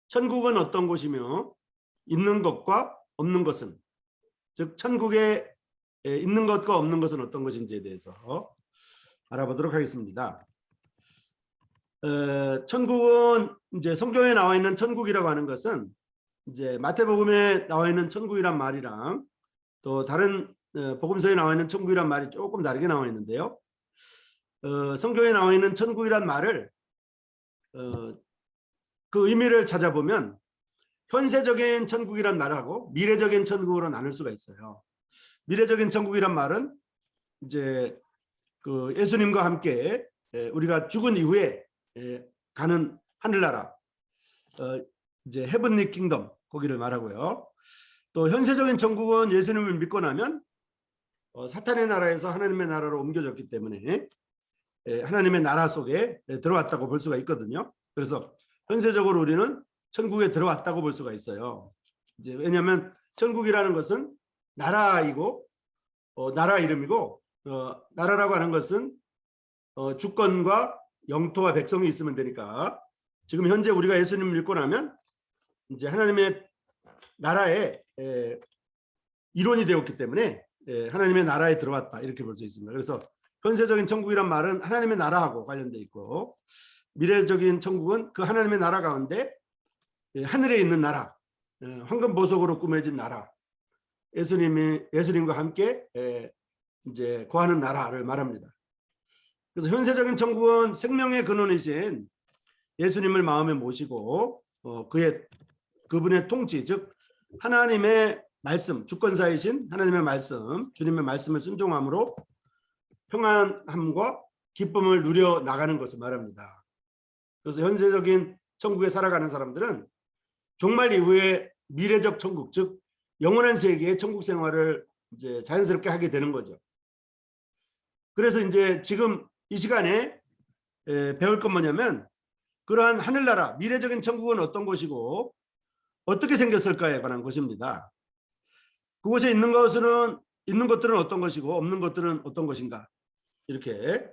천국은 어떤 곳이며 있는 것과 없는 것은, 즉 천국에 있는 것과 없는 것은 어떤 것인지에 대해서 알아보도록 하겠습니다. 천국은 이제 성경에 나와 있는 천국이라고 하는 것은 이제 마태복음에 나와 있는 천국이란 말이랑 또 다른 복음서에 나와 있는 천국이란 말이 조금 다르게 나와 있는데요. 성경에 나와 있는 천국이란 말을 그 의미를 찾아보면 현세적인 천국이란 말하고 미래적인 천국으로 나눌 수가 있어요. 미래적인 천국이란 말은 이제 그 예수님과 함께 우리가 죽은 이후에 가는 하늘나라, 이제 헤븐리 킹덤, 거기를 말하고요. 또 현세적인 천국은 예수님을 믿고 나면 사탄의 나라에서 하나님의 나라로 옮겨졌기 때문에 하나님의 나라 속에 들어왔다고 볼 수가 있거든요. 그래서 현세적으로 우리는 천국에 들어왔다고 볼 수가 있어요. 이제 왜냐하면 천국이라는 것은 나라이고 나라 이름이고 나라라고 하는 것은 주권과 영토와 백성이 있으면 되니까 지금 현재 우리가 예수님을 믿고 나면 이제 하나님의 나라의 일원이 되었기 때문에 하나님의 나라에 들어왔다 이렇게 볼 수 있습니다. 그래서 현세적인 천국이란 말은 하나님의 나라하고 관련돼 있고 미래적인 천국은 그 하나님의 나라 가운데 하늘에 있는 나라, 황금 보석으로 꾸며진 나라, 예수님과 함께 이제 거하는 나라를 말합니다. 그래서 현세적인 천국은 생명의 근원이신 예수님을 마음에 모시고 그분의 통치, 즉 하나님의 말씀, 주권자이신 하나님의 말씀, 주님의 말씀을 순종함으로 평안함과 기쁨을 누려 나가는 것을 말합니다. 그래서 현세적인 천국에 살아가는 사람들은 종말 이후에 미래적 천국, 즉 영원한 세계의 천국 생활을 이제 자연스럽게 하게 되는 거죠. 그래서 이제 지금 이 시간에 배울 건 뭐냐면 그러한 하늘나라, 미래적인 천국은 어떤 곳이고 어떻게 생겼을까에 관한 것입니다. 그곳에 있는 것들은 어떤 것이고 없는 것들은 어떤 것인가, 이렇게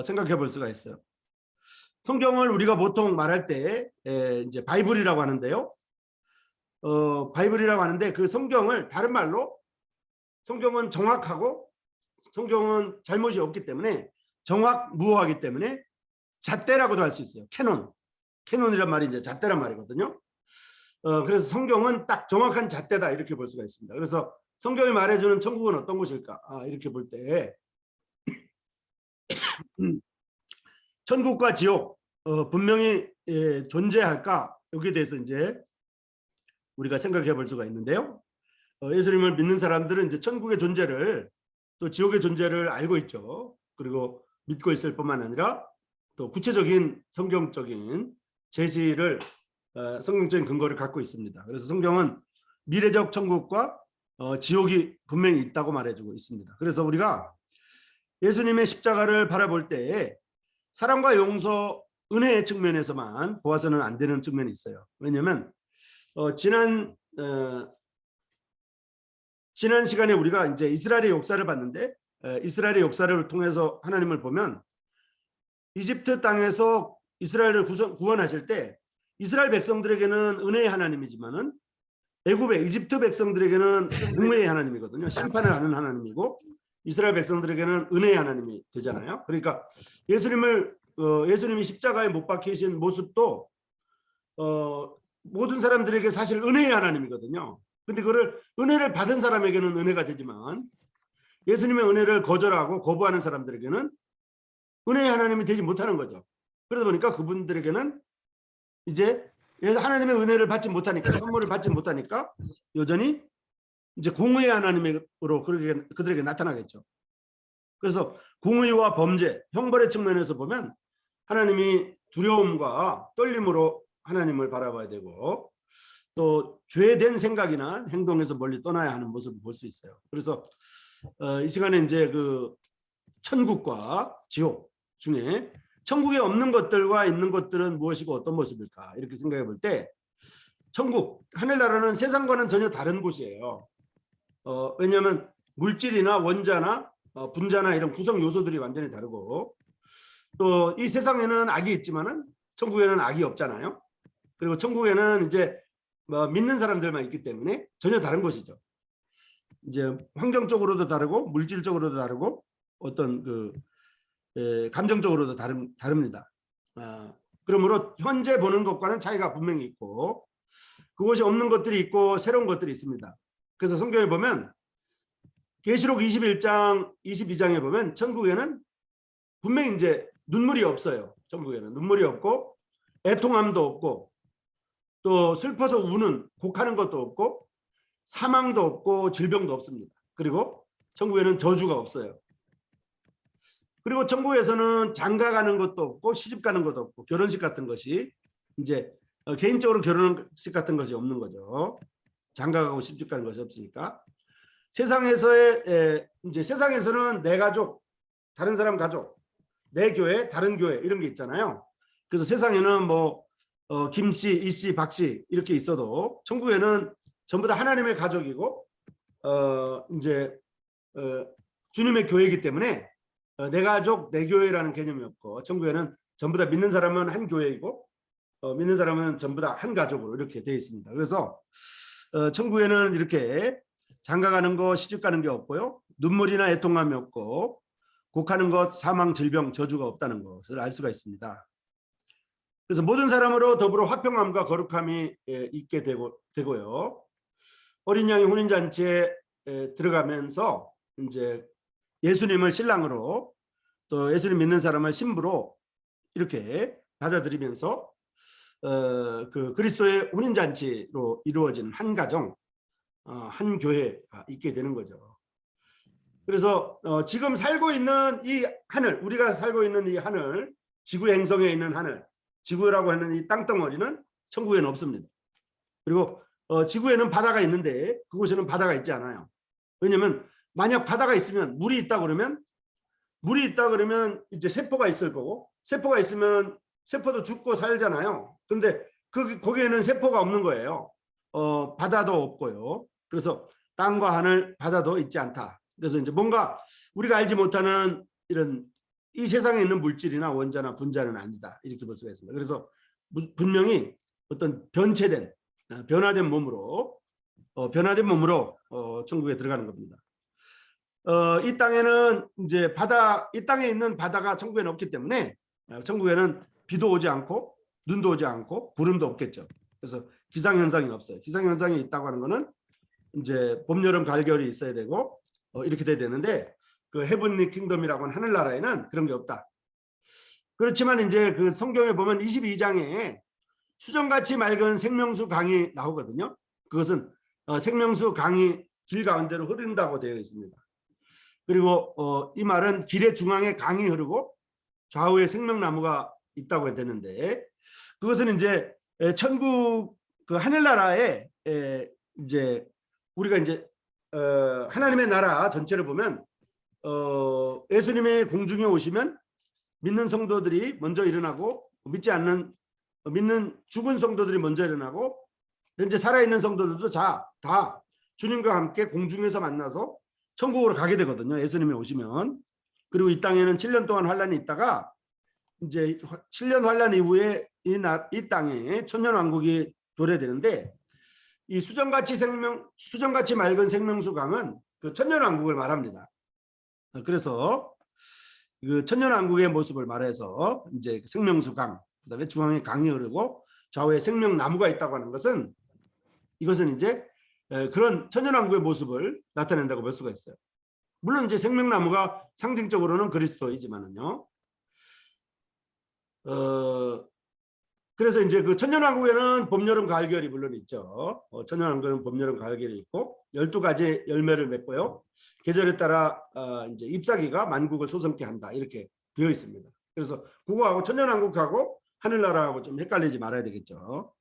생각해 볼 수가 있어요. 성경을 우리가 보통 말할 때 이제 바이블이라고 하는데요. 바이블이라고 하는데 그 성경을 다른 말로 성경은 정확하고 성경은 잘못이 없기 때문에 정확무어하기 때문에 잣대라고도 할 수 있어요. 캐논이란 말이 이제 잣대란 말이거든요. 그래서 성경은 딱 정확한 잣대다 이렇게 볼 수가 있습니다. 그래서 성경이 말해주는 천국은 어떤 곳일까? 이렇게 볼 때 천국과 지옥 분명히 존재할까? 여기에 대해서 이제 우리가 생각해 볼 수가 있는데요. 예수님을 믿는 사람들은 이제 천국의 존재를 또 지옥의 존재를 알고 있죠. 그리고 믿고 있을 뿐만 아니라 또 구체적인 성경적인 제시를 성경적인 근거를 갖고 있습니다. 그래서 성경은 미래적 천국과 지옥이 분명히 있다고 말해주고 있습니다. 그래서 우리가 예수님의 십자가를 바라볼 때 사랑과 용서, 은혜의 측면에서만 보아서는 안 되는 측면이 있어요. 왜냐하면 지난 시간에 우리가 이제 이스라엘의 역사를 봤는데 이스라엘의 역사를 통해서 하나님을 보면 이집트 땅에서 이스라엘을 구원하실 때 이스라엘 백성들에게는 은혜의 하나님이지만은 애굽의 이집트 백성들에게는 공의의 하나님이거든요. 심판을 하는 하나님이고 이스라엘 백성들에게는 은혜의 하나님이 되잖아요. 그러니까 예수님이 십자가에 못 박히신 모습도 모든 사람들에게 사실 은혜의 하나님이거든요. 근데 그걸 은혜를 받은 사람에게는 은혜가 되지만 예수님의 은혜를 거절하고 거부하는 사람들에게는 은혜의 하나님이 되지 못하는 거죠. 그러다 보니까 그분들에게는 이제 하나님의 은혜를 받지 못하니까, 선물을 받지 못하니까 여전히 이제 공의의 하나님으로 그들에게 나타나겠죠. 그래서 공의와 범죄, 형벌의 측면에서 보면 하나님이 두려움과 떨림으로 하나님을 바라봐야 되고 또 죄된 생각이나 행동에서 멀리 떠나야 하는 모습을 볼 수 있어요. 그래서 이 시간에 이제 그 천국과 지옥 중에 천국에 없는 것들과 있는 것들은 무엇이고 어떤 모습일까 이렇게 생각해 볼 때 천국, 하늘나라는 세상과는 전혀 다른 곳이에요. 왜냐하면 물질이나 원자나 분자나 이런 구성 요소들이 완전히 다르고 또 이 세상에는 악이 있지만은 천국에는 악이 없잖아요. 그리고 천국에는 이제 뭐 믿는 사람들만 있기 때문에 전혀 다른 것이죠. 이제 환경적으로도 다르고 물질적으로도 다르고 어떤 그 감정적으로도 다릅니다. 그러므로 현재 보는 것과는 차이가 분명히 있고 그것이 없는 것들이 있고 새로운 것들이 있습니다. 그래서 성경에 보면 계시록 21장 22장에 보면 천국에는 분명히 이제 눈물이 없어요. 천국에는 눈물이 없고 애통함도 없고 또 슬퍼서 우는 곡하는 것도 없고 사망도 없고 질병도 없습니다. 그리고 천국에는 저주가 없어요. 그리고 천국에서는 장가가는 것도 없고 시집가는 것도 없고 결혼식 같은 것이 이제 개인적으로 결혼식 같은 것이 없는 거죠. 장가가고 시집가는 것이 없으니까. 세상에서의 이제 세상에서는 내 가족, 다른 사람 가족, 내 교회, 다른 교회 이런 게 있잖아요. 그래서 세상에는 뭐 김씨, 이씨, 박씨 이렇게 있어도 천국에는 전부 다 하나님의 가족이고 이제 주님의 교회이기 때문에 내 가족, 내 교회라는 개념이 없고 천국에는 전부 다 믿는 사람은 한 교회이고 믿는 사람은 전부 다 한 가족으로 이렇게 되어 있습니다. 그래서 천국에는 이렇게 장가가는 거, 시집가는 게 없고요. 눈물이나 애통함이 없고 곡하는 것, 사망, 질병, 저주가 없다는 것을 알 수가 있습니다. 그래서 모든 사람으로 더불어 화평함과 거룩함이 있게 되고요. 어린 양의 혼인잔치에 들어가면서 이제 예수님을 신랑으로 또 예수님 믿는 사람을 신부로 이렇게 받아들이면서 그 그리스도의 혼인잔치로 이루어진 한 가정, 한 교회가 있게 되는 거죠. 그래서 지금 살고 있는 이 하늘, 우리가 살고 있는 이 하늘, 지구 행성에 있는 하늘, 지구라고 하는 이 땅덩어리는 천국에는 없습니다. 그리고 지구에는 바다가 있는데 그곳에는 바다가 있지 않아요. 왜냐하면 만약 바다가 있으면 물이 있다 그러면 이제 세포가 있을 거고 세포가 있으면 세포도 죽고 살잖아요. 그런데 거기에는 세포가 없는 거예요. 바다도 없고요. 그래서 땅과 하늘, 바다도 있지 않다. 그래서 이제 뭔가 우리가 알지 못하는 이런 이 세상에 있는 물질이나 원자나 분자는 아니다. 이렇게 볼 수가 있습니다. 그래서 분명히 어떤 변화된 몸으로 천국에 들어가는 겁니다. 이 땅에는 이제 이 땅에 있는 바다가 천국에는 없기 때문에 천국에는 비도 오지 않고 눈도 오지 않고 구름도 없겠죠. 그래서 기상현상이 없어요. 기상현상이 있다고 하는 거는 이제 봄, 여름, 가을, 겨울이 있어야 되고 이렇게 돼야 되는데 그 헤븐리 킹덤이라고 하는 하늘나라에는 그런 게 없다. 그렇지만 이제 그 성경에 보면 22장에 수정같이 맑은 생명수 강이 나오거든요. 그것은 생명수 강이 길 가운데로 흐른다고 되어 있습니다. 그리고 이 말은 길의 중앙에 강이 흐르고 좌우에 생명나무가 있다고 되는데 그것은 이제 천국 그 하늘나라에 이제 우리가 이제 하나님의 나라 전체를 보면 예수님의 공중에 오시면 믿는 성도들이 먼저 일어나고 믿는 죽은 성도들이 먼저 일어나고 현재 살아있는 성도들도 다 주님과 함께 공중에서 만나서 천국으로 가게 되거든요. 예수님이 오시면. 그리고 이 땅에는 7년 동안 환란이 있다가 이제 7년 환란 이후에 이 땅에 천년왕국이 도래되는데 이 수정같이 맑은 생명수 강은 그 천년왕국을 말합니다. 그래서 그 천년왕국의 모습을 말해서 이제 생명수 강, 그다음에 중앙에 강이 흐르고 좌우에 생명나무가 있다고 하는 것은 이것은 이제 그런 천년왕국의 모습을 나타낸다고 볼 수가 있어요. 물론 이제 생명나무가 상징적으로는 그리스도이지만은요. 그래서 이제 그 천년왕국에는 봄, 여름, 가을, 겨울이 물론 있죠. 천년왕국에는 봄, 여름, 가을, 겨울이 있고 12가지 열매를 맺고요. 계절에 따라 이제 잎사귀가 만국을 소성케 한다 이렇게 되어 있습니다. 그래서 그거하고 천년왕국하고 하늘나라하고 좀 헷갈리지 말아야 되겠죠.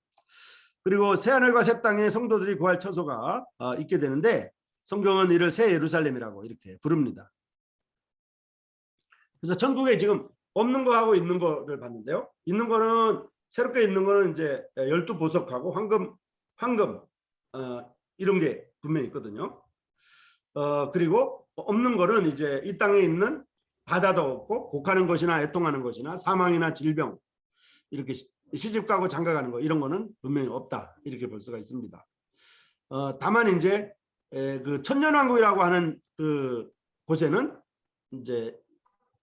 그리고 새하늘과 새 땅에 성도들이 구할 처소가 있게 되는데 성경은 이를 새 예루살렘이라고 이렇게 부릅니다. 그래서 천국에 지금 없는 거하고 있는 거를 봤는데요. 있는 거는 새롭게 있는 거는 이제 12보석하고 황금 이런 게 분명히 있거든요. 그리고 없는 거는 이제 이 땅에 있는 바다도 없고 곡하는 것이나 애통하는 것이나 사망이나 질병 이렇게 시집가고 장가가는 거 이런 거는 분명히 없다 이렇게 볼 수가 있습니다. 다만 이제 그 천년왕국이라고 하는 그 곳에는 이제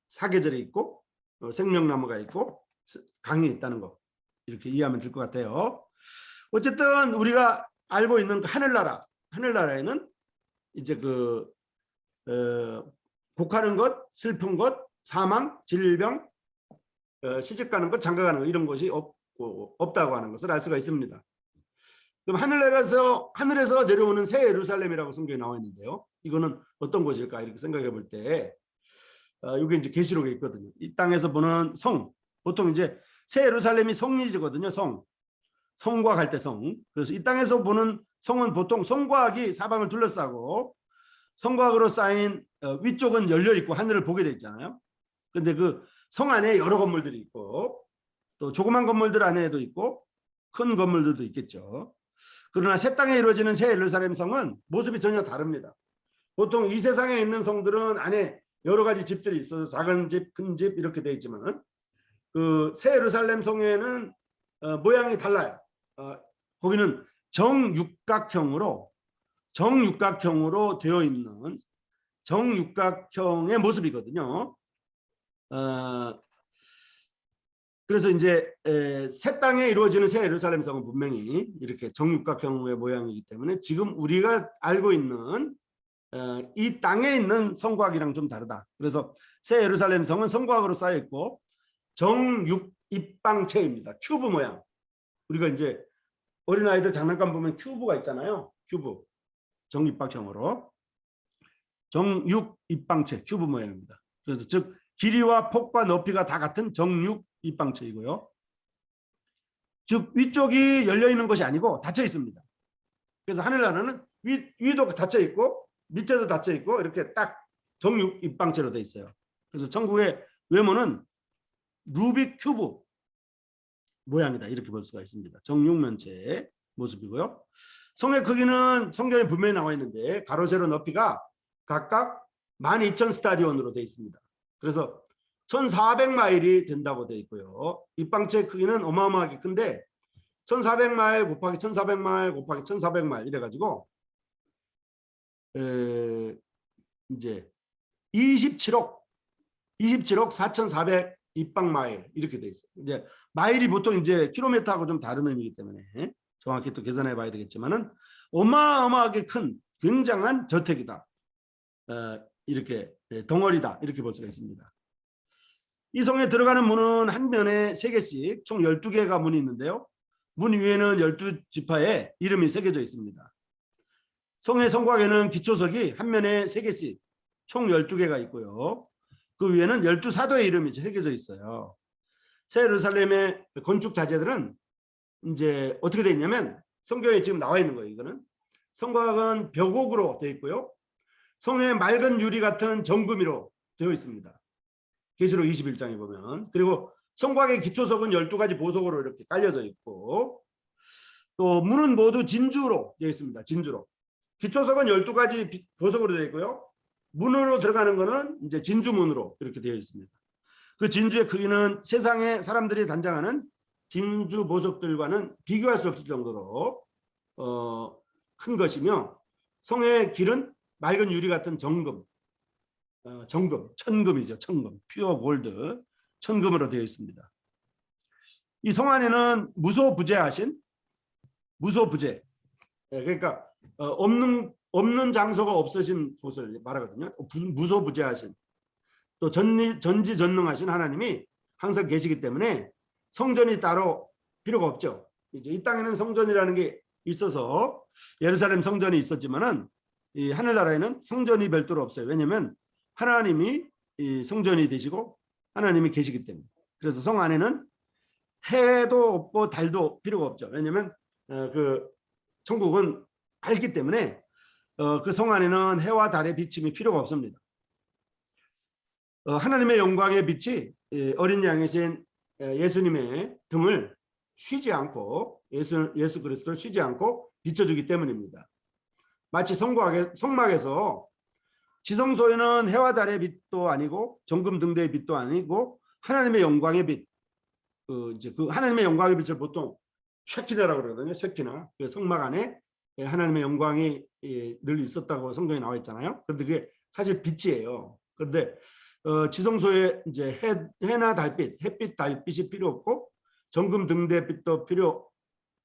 사계절이 있고 생명나무가 있고 강이 있다는 거 이렇게 이해하면 될 것 같아요. 어쨌든 우리가 알고 있는 그 하늘나라에는 이제 그 곡하는 것, 슬픈 것, 사망, 질병, 시집가는 것, 장가가는 것 이런 것이 없다고 하는 것을 알 수가 있습니다. 그럼 하늘에서 내려오는 새 예루살렘이라고 성경에 나와 있는데요. 이거는 어떤 곳일까 이렇게 생각해 볼 때 이게 이제 계시록에 있거든요. 이 땅에서 보는 성, 보통 이제 새 예루살렘이 성이거든요. 성과 갈 때 성. 그래서 이 땅에서 보는 성은 보통 성곽이 사방을 둘러싸고 성곽으로 쌓인 위쪽은 열려 있고 하늘을 보게 돼 있잖아요. 근데 그 성 안에 여러 건물들이 있고 또 조그만 건물들 안에도 있고 큰 건물들도 있겠죠. 그러나 새 땅에 이루어지는 새 예루살렘 성은 모습이 전혀 다릅니다. 보통 이 세상에 있는 성들은 안에 여러 가지 집들이 있어서 작은 집, 큰 집 이렇게 돼 있지만 그 새 예루살렘 성에는 모양이 달라요. 거기는 정육각형으로 되어 있는 정육각형의 모습이거든요. 그래서 이제 새 땅에 이루어지는 새 예루살렘 성은 분명히 이렇게 정육각형의 모양이기 때문에 지금 우리가 알고 있는 이 땅에 있는 성곽이랑 좀 다르다. 그래서 새 예루살렘 성은 성곽으로 쌓여 있고 정육입방체입니다. 큐브 모양. 우리가 이제 어린아이들 장난감 보면 큐브가 있잖아요. 큐브. 정육박형으로. 정육입방체 큐브 모양입니다. 그래서 즉 길이와 폭과 높이가 다 같은 정육입방체이고요. 즉 위쪽이 열려 있는 것이 아니고 닫혀 있습니다. 그래서 하늘나라는 위도 닫혀 있고 밑에도 닫혀 있고 이렇게 딱 정육입방체로 되어 있어요. 그래서 천국의 외모는 루빅 큐브 모양이다 이렇게 볼 수가 있습니다. 정육면체의 모습이고요. 성의 크기는 성경에 분명히 나와 있는데 가로 세로 높이가 각각 12,000스타디온으로 되어 있습니다. 그래서 1,400마일이 된다고 되어 있고요. 입방체 크기는 어마어마하게 큰데 1,400마일 곱하기 1,400마일 곱하기 1,400마일 이래가지고 이제 27억 4,400 입방마일 이렇게 돼 있어요. 이제 마일이 보통 이제 킬로미터하고 좀 다른 의미이기 때문에 정확히 또 계산해 봐야 되겠지만은 어마어마하게 큰 굉장한 저택이다. 이렇게 덩어리다 이렇게 볼 수가 있습니다. 이 성에 들어가는 문은 한 면에 3개씩 총 12개가 문이 있는데요. 문 위에는 12지파의 이름이 새겨져 있습니다. 성의 성곽에는 기초석이 한 면에 3개씩 총 12개가 있고요. 그 위에는 12사도의 이름이 새겨져 있어요. 새 예루살렘의 건축 자재들은 이제 어떻게 되어 있냐면 성경에 지금 나와 있는 거예요. 이거는 성곽은 벽옥으로 되어 있고요. 성의 맑은 유리 같은 정금이로 되어 있습니다. 계시록 21장에 보면. 그리고 성곽의 기초석은 12가지 보석으로 이렇게 깔려져 있고 또 문은 모두 진주로 되어 있습니다. 진주로. 기초석은 12가지 보석으로 되어 있고요. 문으로 들어가는 것은 이제 진주문으로 이렇게 되어 있습니다. 그 진주의 크기는 세상에 사람들이 단장하는 진주 보석들과는 비교할 수 없을 정도로 큰 것이며 성의 길은 맑은 유리 같은 정금, 천금이죠. 천금, 퓨어 골드, 천금으로 되어 있습니다. 이 성 안에는 무소부재하신 그러니까 없는 장소가 없으신 곳을 말하거든요. 무소부재하신 또 전지전능하신 하나님이 항상 계시기 때문에 성전이 따로 필요가 없죠. 이제 이 땅에는 성전이라는 게 있어서 예루살렘 성전이 있었지만은 이 하늘나라에는 성전이 별도로 없어요. 왜냐하면 하나님이 이 성전이 되시고 하나님이 계시기 때문에. 그래서 성 안에는 해도 없고 달도 필요가 없죠. 왜냐하면 그 천국은 밝기 때문에 그 성 안에는 해와 달의 비침이 필요가 없습니다. 하나님의 영광의 빛이 어린 양이신 예수님의 등을 쉬지 않고 예수 그리스도를 쉬지 않고 비춰주기 때문입니다. 마치 성막에서 지성소에는 해와 달의 빛도 아니고 정금 등대의 빛도 아니고 하나님의 영광의 빛, 이제 그 하나님의 영광의 빛을 보통 쉐키나라고 그러거든요. 쉐키나. 그 성막 안에 하나님의 영광이 늘 있었다고 성경에 나와 있잖아요. 그런데 그게 사실 빛이에요. 그런데 지성소에 이제 해나 달빛, 햇빛, 달빛이 필요 없고 정금 등대빛도 필요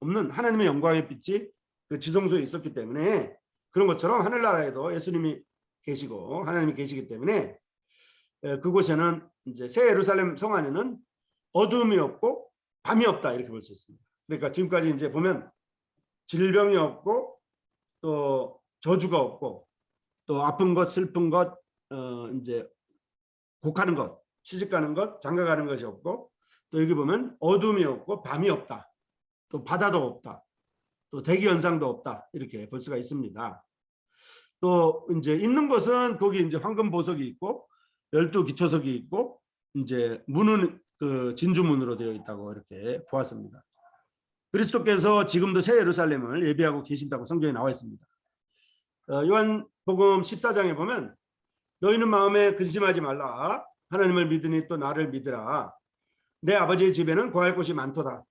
없는 하나님의 영광의 빛이 그 지성소에 있었기 때문에 그런 것처럼 하늘나라에도 예수님이 계시고 하나님이 계시기 때문에 그곳에는 이제 새 예루살렘 성 안에는 어둠이 없고 밤이 없다 이렇게 볼 수 있습니다. 그러니까 지금까지 이제 보면 질병이 없고 또 저주가 없고 또 아픈 것, 슬픈 것, 이제 곡하는 것, 시집가는 것, 장가가는 것이 없고 또 여기 보면 어둠이 없고 밤이 없다. 또 바다도 없다. 또 대기 현상도 없다. 이렇게 볼 수가 있습니다. 또 이제 있는 것은 거기 이제 황금 보석이 있고 12기초석이 있고 이제 문은 그 진주문으로 되어 있다고 이렇게 보았습니다. 그리스도께서 지금도 새 예루살렘을 예비하고 계신다고 성경에 나와 있습니다. 요한복음 14장에 보면 너희는 마음에 근심하지 말라. 하나님을 믿으니 또 나를 믿으라. 내 아버지의 집에는 거할 곳이 많도다.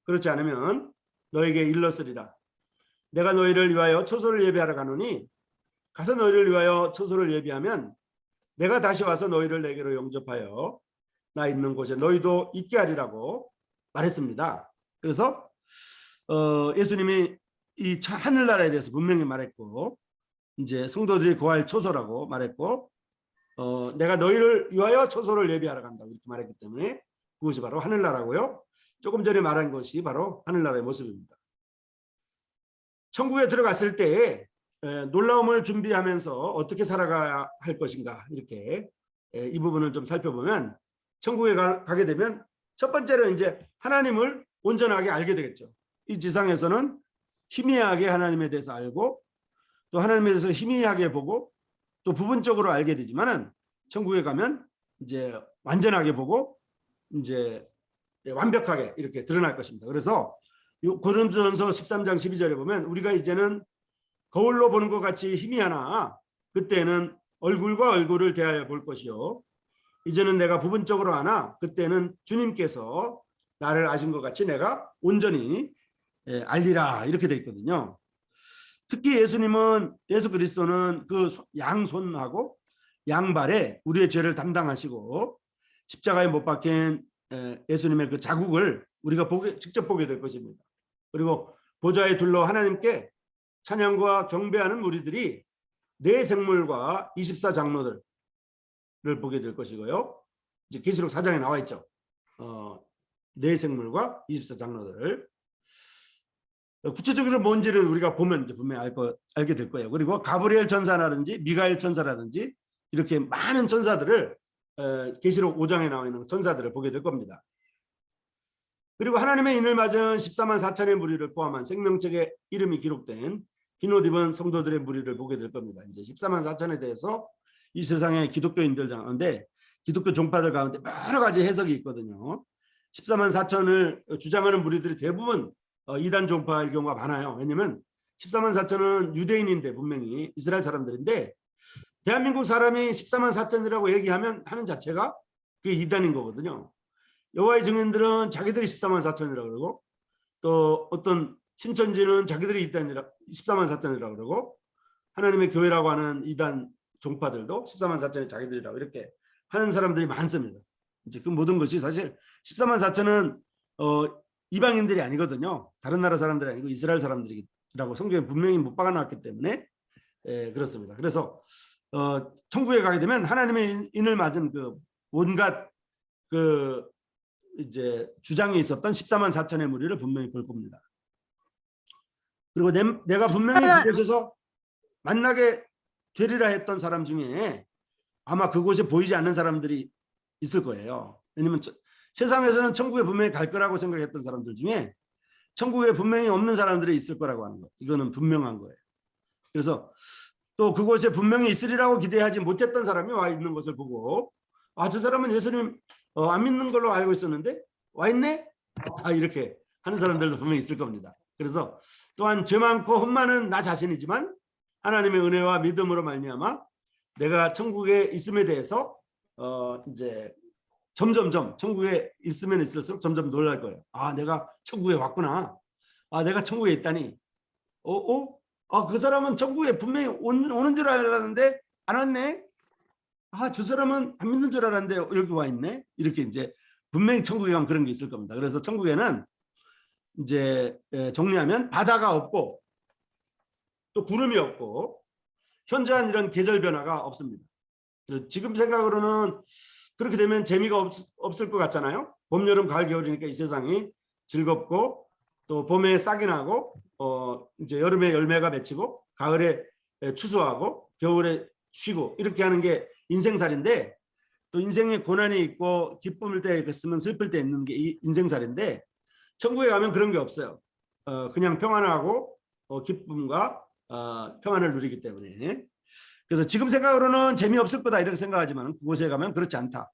그렇지 않으면 너에게 일렀으리라. 내가 너희를 위하여 처소를 예비하러 가노니 가서 너희를 위하여 처소를 예비하면 내가 다시 와서 너희를 내게로 영접하여 나 있는 곳에 너희도 있게 하리라고 말했습니다. 그래서 예수님이 이 하늘나라에 대해서 분명히 말했고 이제 성도들이 거할 처소라고 말했고 내가 너희를 위하여 처소를 예비하러 간다고 이렇게 말했기 때문에 그것이 바로 하늘나라고요. 조금 전에 말한 것이 바로 하늘나라의 모습입니다. 천국에 들어갔을 때 놀라움을 준비하면서 어떻게 살아가야 할 것인가 이렇게 이 부분을 좀 살펴보면 천국에 가게 되면 첫 번째로 이제 하나님을 온전하게 알게 되겠죠. 이 지상에서는 희미하게 하나님에 대해서 알고 또 하나님에 대해서 희미하게 보고 또 부분적으로 알게 되지만은 천국에 가면 이제 완전하게 보고 이제 완벽하게 이렇게 드러날 것입니다. 그래서 고린도전서 13장 12절에 보면 우리가 이제는 거울로 보는 것 같이 희미하나 그때는 얼굴과 얼굴을 대하여 볼 것이요 이제는 내가 부분적으로 아나 그때는 주님께서 나를 아신 것 같이 내가 온전히 알리라 이렇게 돼 있거든요. 특히 예수 그리스도는 그 양손하고 양발에 우리의 죄를 담당하시고 십자가에 못 박힌 예수님의 그 자국을 우리가 직접 보게 될 것입니다. 그리고 보좌에 둘러 하나님께 찬양과 경배하는 무리들이 네 생물과 24장로들을 보게 될 것이고요. 이제 계시록 4장에 나와 있죠. 네 생물과 24장로들. 구체적으로 뭔지를 우리가 보면 이제 분명히 알게 될 거예요. 그리고 가브리엘 천사라든지 미가엘 천사라든지 이렇게 많은 천사들을 계시록 5장에 나와 있는 천사들을 보게 될 겁니다. 그리고 하나님의 인을 맞은 14만 4천의 무리를 포함한 생명책에 이름이 기록된 흰옷 입은 성도들의 무리를 보게 될 겁니다. 이제 14만 4천에 대해서 이 세상의 기독교인들 가운데 기독교 종파들 가운데 여러 가지 해석이 있거든요. 14만 4천을 주장하는 무리들이 대부분 이단 종파일 경우가 많아요. 왜냐하면 14만 4천은 유대인인데 분명히 이스라엘 사람들인데 대한민국 사람이 14만 4천이라고 얘기하면 하는 자체가 그게 이단인 거거든요. 여호와의 증인들은 자기들이 14만 4천이라고 그러고 또 어떤 신천지는 자기들이 이단이라 14만 4천이라고 그러고 하나님의 교회라고 하는 이단 종파들도 14만 4천이 자기들이라고 이렇게 하는 사람들이 많습니다. 이제 그 모든 것이 사실 14만 4천은 이방인들이 아니거든요. 다른 나라 사람들이 아니고 이스라엘 사람들이라고 성경에 분명히 못 박아놨기 때문에 그렇습니다. 그래서 천국에 가게 되면 하나님의 인을 맞은 그 온갖 그 이제 주장이 있었던 14만 4천의 무리를 분명히 볼 겁니다. 그리고 내가 분명히 그곳에서 만나게 되리라 했던 사람 중에 아마 그곳에 보이지 않는 사람들이 있을 거예요. 왜냐하면 세상에서는 천국에 분명히 갈 거라고 생각했던 사람들 중에 천국에 분명히 없는 사람들이 있을 거라고 하는 거. 이거는 분명한 거예요. 그래서 또 그곳에 분명히 있으리라고 기대하지 못했던 사람이 와 있는 것을 보고 저 사람은 예수님 안 믿는 걸로 알고 있었는데 와 있네? 이렇게 하는 사람들도 분명히 있을 겁니다. 그래서 또한 죄 많고 흠 많은 나 자신이지만 하나님의 은혜와 믿음으로 말미암아 내가 천국에 있음에 대해서 이제 점점점 천국에 있으면 있을수록 점점 놀랄 거예요. 아, 내가 천국에 왔구나. 아, 내가 천국에 있다니. 아, 그 사람은 천국에 분명히 오는 줄 알았는데 안 왔네. 아, 저 사람은 안 믿는 줄 알았는데 여기 와 있네. 이렇게 이제 분명히 천국에 가면 그런 게 있을 겁니다. 그래서 천국에는 이제 정리하면 바다가 없고 또 구름이 없고 현저한 이런 계절 변화가 없습니다. 지금 생각으로는 그렇게 되면 재미가 없을 것 같잖아요. 봄, 여름, 가을, 겨울이니까 이 세상이 즐겁고 또 봄에 싹이 나고 이제 여름에 열매가 맺히고 가을에 추수하고 겨울에 쉬고 이렇게 하는 게 인생살인데 또 인생에 고난이 있고 기쁨일 때 있으면 슬플 때 있는 게 인생살인데 천국에 가면 그런 게 없어요. 그냥 평안하고 기쁨과 평안을 누리기 때문에. 그래서 지금 생각으로는 재미없을 거다 이렇게 생각하지만 그곳에 가면 그렇지 않다.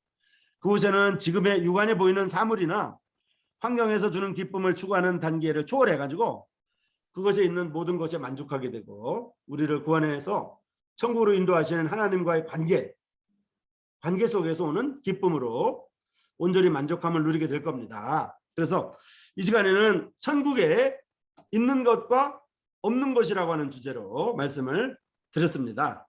그곳에는 지금의 육안에 보이는 사물이나 환경에서 주는 기쁨을 추구하는 단계를 초월해 가지고 그것에 있는 모든 것에 만족하게 되고 우리를 구원해서 천국으로 인도하시는 하나님과의 관계 속에서 오는 기쁨으로 온전히 만족함을 누리게 될 겁니다. 그래서 이 시간에는 천국에 있는 것과 없는 것이라고 하는 주제로 말씀을 드렸습니다.